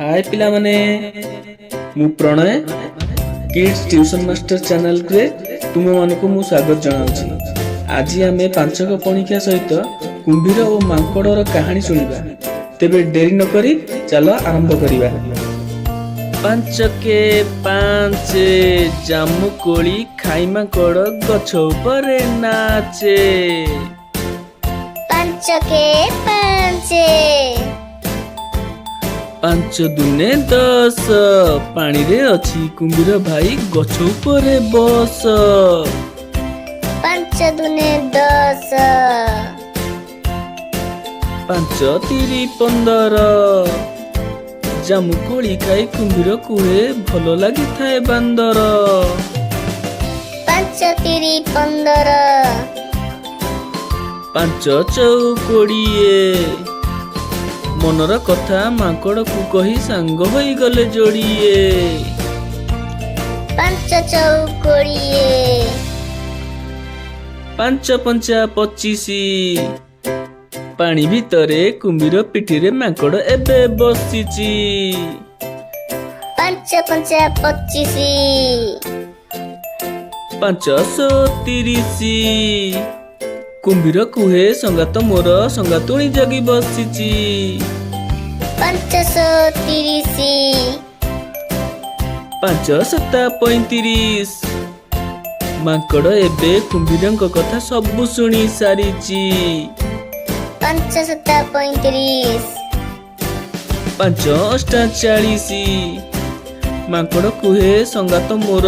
हाय पिला माने मु Pranay kids tuition master channel रे तुम मानक मु स्वागत जनाउछि। आज आमे पांचक पणिका सहित कुंभीर और मांकड़र कहानी सुनिबा। तेबे देरी न करी चलो आरंभ करिबा। पांचके पांच जामु कोली खाई मांकड़ गछ ऊपर नाचे। पांचके पांच पांच दुने 10 पानी रे अछि कुंभीर भाई गछ ऊपर बस। पांच दुने 10 पांच तिरी 15 जामु कोली खाई कुंभीर कुहे भल लागि थाए बांदर। पांच तिरी 15 पांच चौ 20 मनर कथा माकड़ को कही सांग होई गले जोड़िए। पांच चौ 20 पांच पंचा 25 पानी भितरे कुंभीर पिठीरे माकड़ एबे बसिची। पांच पंचा 25 पांच 30 कुंभीर कुहे संगात मोर संगातुणी जगी बसिची। पांच 30 पांच 35 माकड़ एबे कुंभीरଙ୍କ कथा सब सुनी सारिची। पांच 35 पांच 48 माकड़ कुहे संगात मोर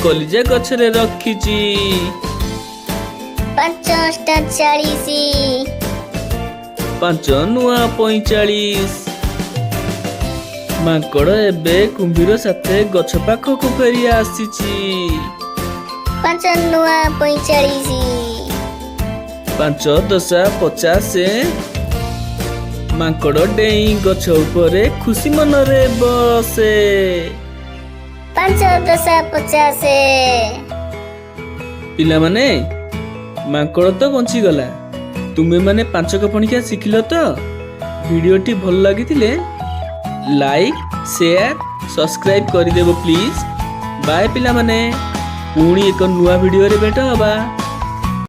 कलिजा गछरे रखिची। पांच 48 पांच नुआ 45 माकड़ एबे कुंभीर साथे गछ पाखक फेरी आसीची। पांच नुआ 45 पांच 10 50 माकड़ डेई गछ उपरे खुशी मनरे बसे। पांच 10 50 पिला माने माकड़ तो बंची गला। तुमे माने पांचक पणिका शिखिल तो। वीडियोटी भल लागिथिले लाइक शेयर सब्सक्राइब कर देबो प्लीज। बाय पिला माने पुणी एक नुआ वीडियो रे भेट हबा।